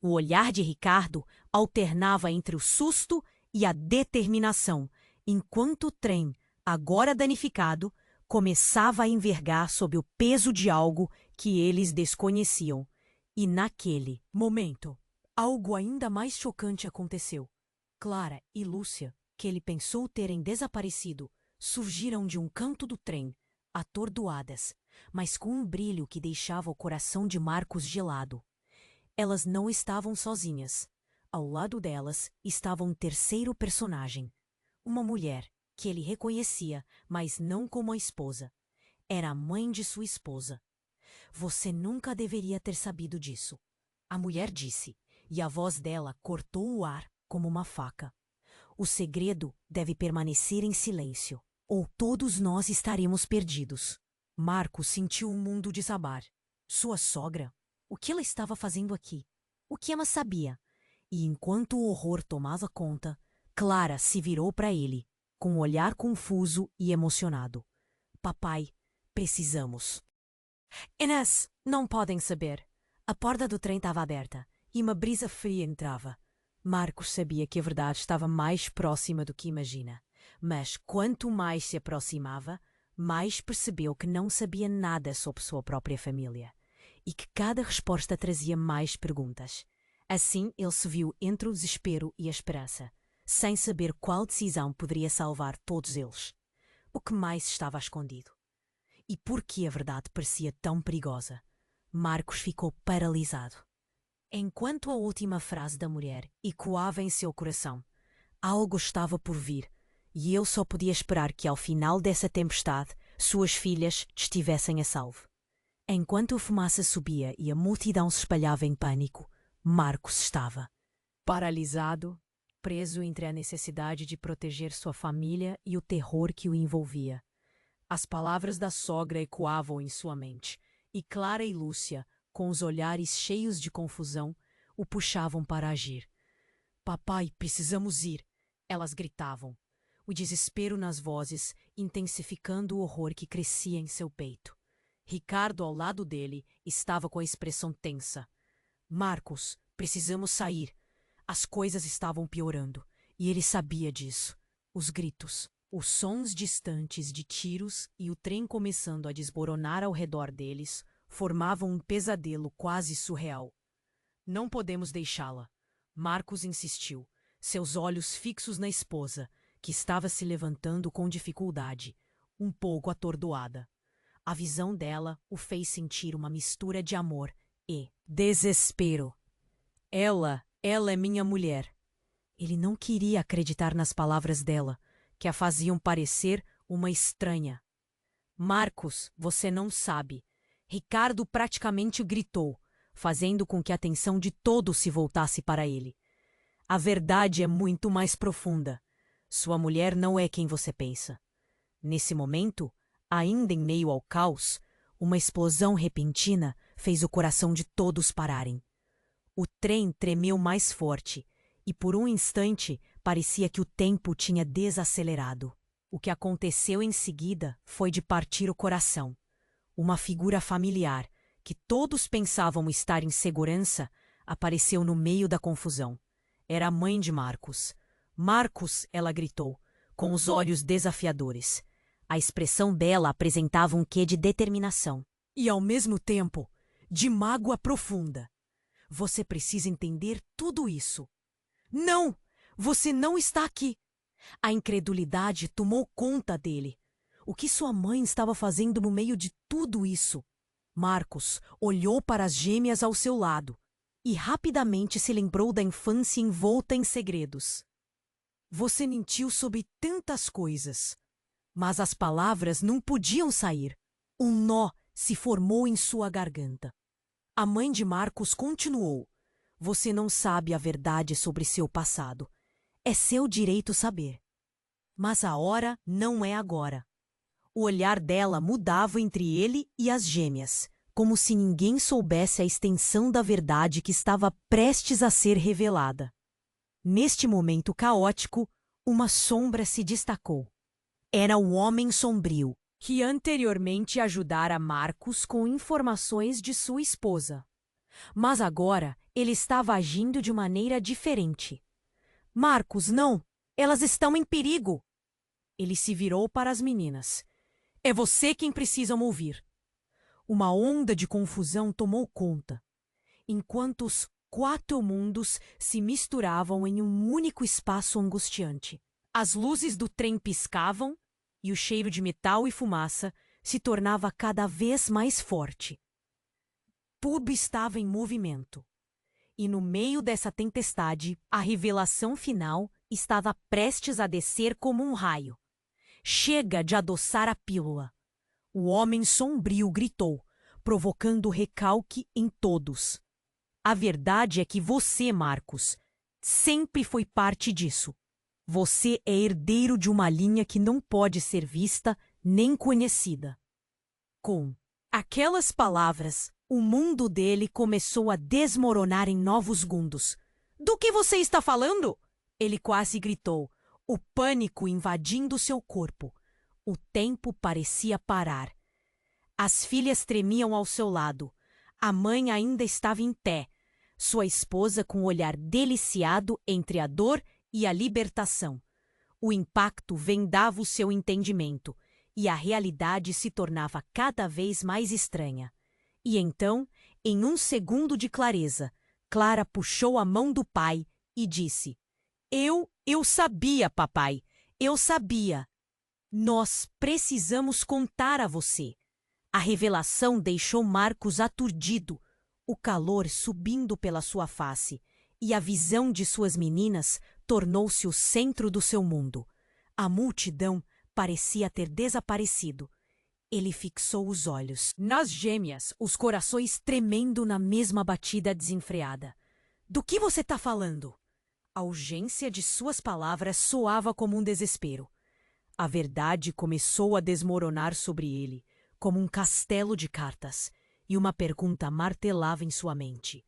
O olhar de Ricardo alternava entre o susto e a determinação, enquanto o trem, agora danificado, começava a envergar sob o peso de algo que eles desconheciam. E naquele momento, algo ainda mais chocante aconteceu. Clara e Lúcia, que ele pensou terem desaparecido, surgiram de um canto do trem, atordoadas, mas com um brilho que deixava o coração de Marcos gelado. Elas não estavam sozinhas. Ao lado delas estava um terceiro personagem. Uma mulher que ele reconhecia, mas não como a esposa. Era a mãe de sua esposa. Você nunca deveria ter sabido disso, a mulher disse, e a voz dela cortou o ar como uma faca. O segredo deve permanecer em silêncio, ou todos nós estaremos perdidos. Marcos sentiu o mundo desabar. Sua sogra? O que ela estava fazendo aqui? O que ela sabia? E enquanto o horror tomava conta, Clara se virou para ele, com um olhar confuso e emocionado. Papai, precisamos. Inês, não podem saber. A porta do trem estava aberta e uma brisa fria entrava. Marcos sabia que a verdade estava mais próxima do que imagina. Mas, quanto mais se aproximava, mais percebeu que não sabia nada sobre sua própria família. E que cada resposta trazia mais perguntas. Assim, ele se viu entre o desespero e a esperança, sem saber qual decisão poderia salvar todos eles. O que mais estava escondido? E por que a verdade parecia tão perigosa? Marcos ficou paralisado. Enquanto a última frase da mulher ecoava em seu coração, algo estava por vir, e ele só podia esperar que ao final dessa tempestade suas filhas estivessem a salvo. Enquanto a fumaça subia e a multidão se espalhava em pânico, Marcos estava paralisado, preso entre a necessidade de proteger sua família e o terror que o envolvia. As palavras da sogra ecoavam em sua mente, e Clara e Lúcia, com os olhares cheios de confusão, o puxavam para agir. Papai, precisamos ir! Elas gritavam, o desespero nas vozes intensificando o horror que crescia em seu peito. Ricardo, ao lado dele, estava com a expressão tensa. Marcos, precisamos sair. As coisas estavam piorando, e ele sabia disso. Os gritos, os sons distantes de tiros e o trem começando a desmoronar ao redor deles formavam um pesadelo quase surreal. Não podemos deixá-la. Marcos insistiu, seus olhos fixos na esposa, que estava se levantando com dificuldade, um pouco atordoada. A visão dela o fez sentir uma mistura de amor e desespero. Ela é minha mulher. Ele não queria acreditar nas palavras dela, que a faziam parecer uma estranha. Marcos, você não sabe. Ricardo praticamente gritou, fazendo com que a atenção de todos se voltasse para ele. A verdade é muito mais profunda. Sua mulher não é quem você pensa. Nesse momento, ainda em meio ao caos, uma explosão repentina fez o coração de todos pararem. O trem tremeu mais forte e por um instante parecia que o tempo tinha desacelerado. O que aconteceu em seguida foi de partir o coração. Uma figura familiar, que todos pensavam estar em segurança, apareceu no meio da confusão. Era a mãe de Marcos. Marcos, ela gritou, com os olhos desafiadores. A expressão dela apresentava um quê de determinação e, ao mesmo tempo, de mágoa profunda. Você precisa entender tudo isso. Não! Você não está aqui! A incredulidade tomou conta dele. O que sua mãe estava fazendo no meio de tudo isso? Marcos olhou para as gêmeas ao seu lado e rapidamente se lembrou da infância envolta em segredos. Você mentiu sobre tantas coisas, mas as palavras não podiam sair. Um nó se formou em sua garganta. A mãe de Marcos continuou. Você não sabe a verdade sobre seu passado. É seu direito saber. Mas a hora não é agora. O olhar dela mudava entre ele e as gêmeas, como se ninguém soubesse a extensão da verdade que estava prestes a ser revelada. Neste momento caótico, uma sombra se destacou. Era o homem sombrio, que anteriormente ajudara Marcos com informações de sua esposa. Mas agora ele estava agindo de maneira diferente. Marcos, não! Elas estão em perigo! Ele se virou para as meninas. É você quem precisam ouvir. Uma onda de confusão tomou conta, enquanto os 4 mundos se misturavam em um único espaço angustiante. As luzes do trem piscavam e o cheiro de metal e fumaça se tornava cada vez mais forte. Tudo estava em movimento. E no meio dessa tempestade, a revelação final estava prestes a descer como um raio. Chega de adoçar a pílula. O homem sombrio gritou, provocando recalque em todos. A verdade é que você, Marcos, sempre foi parte disso. Você é herdeiro de uma linha que não pode ser vista nem conhecida. Com aquelas palavras, o mundo dele começou a desmoronar em novos gundos. Do que você está falando? Ele quase gritou, o pânico invadindo seu corpo. O tempo parecia parar. As filhas tremiam ao seu lado. A mãe ainda estava em pé, sua esposa com o olhar deliciado entre a dor e a libertação. O impacto vendava o seu entendimento, e a realidade se tornava cada vez mais estranha. E então, em um segundo de clareza, Clara puxou a mão do pai e disse: Eu sabia, papai, eu sabia. Nós precisamos contar a você. A revelação deixou Marcos aturdido, o calor subindo pela sua face, e a visão de suas meninas tornou-se o centro do seu mundo. A multidão parecia ter desaparecido. Ele fixou os olhos nas gêmeas, os corações tremendo na mesma batida desenfreada. Do que você está falando? A urgência de suas palavras soava como um desespero. A verdade começou a desmoronar sobre ele, como um castelo de cartas, e uma pergunta martelava em sua mente.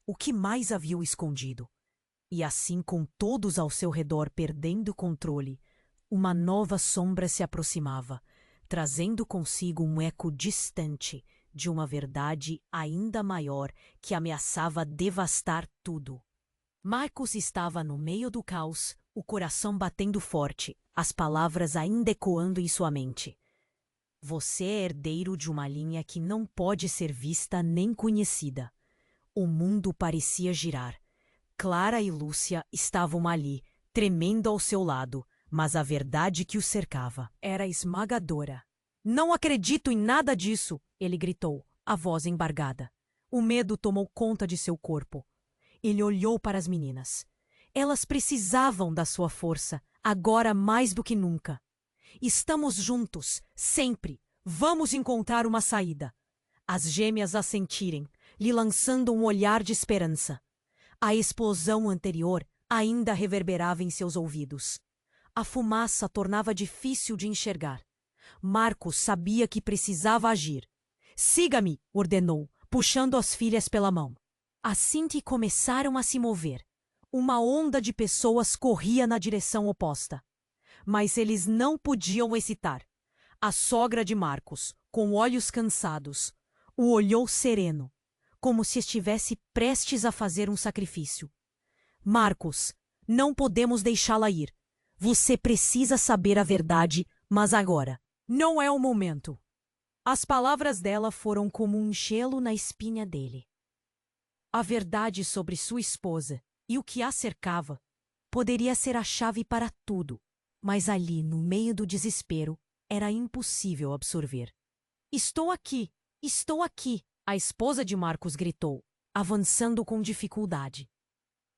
O que mais havia escondido? E assim, com todos ao seu redor perdendo o controle, uma nova sombra se aproximava, trazendo consigo um eco distante de uma verdade ainda maior que ameaçava devastar tudo. Marcos estava no meio do caos, o coração batendo forte, as palavras ainda ecoando em sua mente. Você é herdeiro de uma linha que não pode ser vista nem conhecida. O mundo parecia girar. Clara e Lúcia estavam ali, tremendo ao seu lado, mas a verdade que o cercava era esmagadora. Não acredito em nada disso, ele gritou, a voz embargada. O medo tomou conta de seu corpo. Ele olhou para as meninas. Elas precisavam da sua força, agora mais do que nunca. Estamos juntos, sempre. Vamos encontrar uma saída. As gêmeas assentirem, lhe lançando um olhar de esperança. A explosão anterior ainda reverberava em seus ouvidos. A fumaça tornava difícil de enxergar. Marcos sabia que precisava agir. Siga-me, ordenou, puxando as filhas pela mão. Assim que começaram a se mover, uma onda de pessoas corria na direção oposta. Mas eles não podiam hesitar. A sogra de Marcos, com olhos cansados, o olhou sereno, como se estivesse prestes a fazer um sacrifício. Marcos, não podemos deixá-la ir. Você precisa saber a verdade, mas agora. Não é o momento. As palavras dela foram como um gelo na espinha dele. A verdade sobre sua esposa e o que a cercava poderia ser a chave para tudo, mas ali, no meio do desespero, era impossível absorver. Estou aqui, a esposa de Marcos gritou, avançando com dificuldade.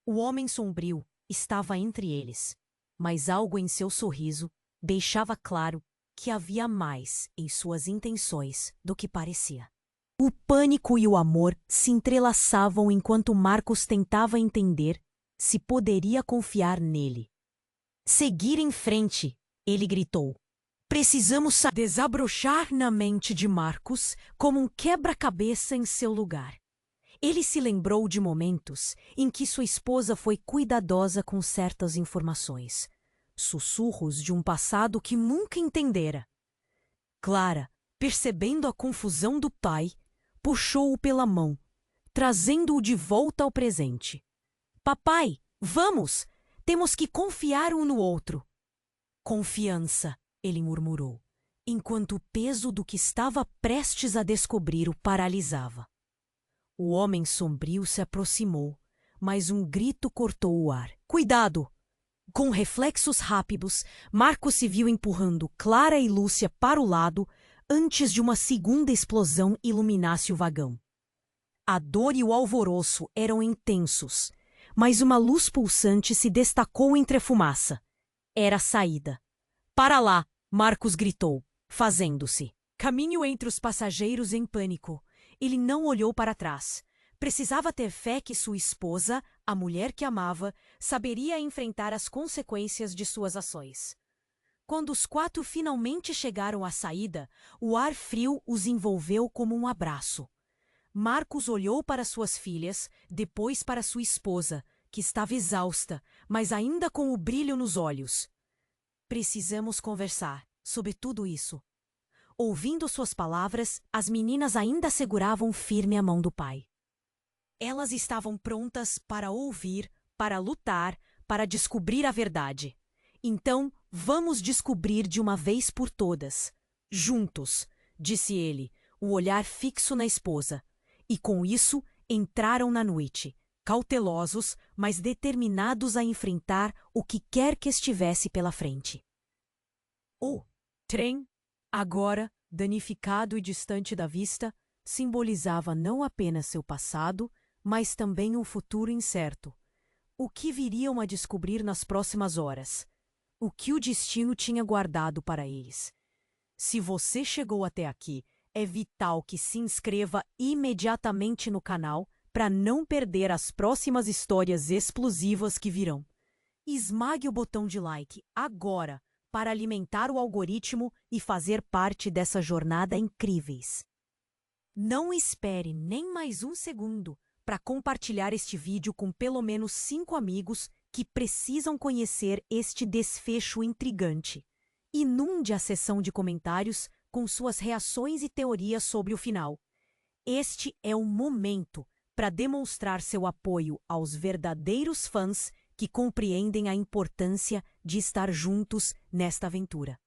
O homem sombrio estava entre eles, mas algo em seu sorriso deixava claro que havia mais em suas intenções do que parecia. O pânico e o amor se entrelaçavam enquanto Marcos tentava entender se poderia confiar nele. Seguir em frente, ele gritou. Precisamos desabrochar na mente de Marcos como um quebra-cabeça em seu lugar. Ele se lembrou de momentos em que sua esposa foi cuidadosa com certas informações, sussurros de um passado que nunca entendera. Clara, percebendo a confusão do pai, puxou-o pela mão, trazendo-o de volta ao presente. Papai, vamos! Temos que confiar um no outro. Confiança, ele murmurou, enquanto o peso do que estava prestes a descobrir o paralisava. O homem sombrio se aproximou, mas um grito cortou o ar. Cuidado! Com reflexos rápidos, Marcos se viu empurrando Clara e Lúcia para o lado antes de uma segunda explosão iluminasse o vagão. A dor e o alvoroço eram intensos, mas uma luz pulsante se destacou entre a fumaça. Era a saída. Para lá! Marcos gritou, fazendo-se. Caminho entre os passageiros em pânico. Ele não olhou para trás. Precisava ter fé que sua esposa, a mulher que amava, saberia enfrentar as consequências de suas ações. Quando os 4 finalmente chegaram à saída, o ar frio os envolveu como um abraço. Marcos olhou para suas filhas, depois para sua esposa, que estava exausta, mas ainda com o brilho nos olhos. Precisamos conversar, sobre tudo isso. Ouvindo suas palavras, as meninas ainda seguravam firme a mão do pai. Elas estavam prontas para ouvir, para lutar, para descobrir a verdade. Então, vamos descobrir de uma vez por todas. Juntos, disse ele, o olhar fixo na esposa. E com isso, entraram na noite, cautelosos, mas determinados a enfrentar o que quer que estivesse pela frente. O trem, agora danificado e distante da vista, simbolizava não apenas seu passado, mas também um futuro incerto. O que viriam a descobrir nas próximas horas? O que o destino tinha guardado para eles? Se você chegou até aqui, é vital que se inscreva imediatamente no canal para não perder as próximas histórias explosivas que virão. Esmague o botão de like agora para alimentar o algoritmo e fazer parte dessa jornada incríveis. Não espere nem mais um segundo para compartilhar este vídeo com pelo menos 5 amigos que precisam conhecer este desfecho intrigante. Inunde a seção de comentários com suas reações e teorias sobre o final. Este é o momento para demonstrar seu apoio aos verdadeiros fãs que compreendem a importância de estar juntos nesta aventura.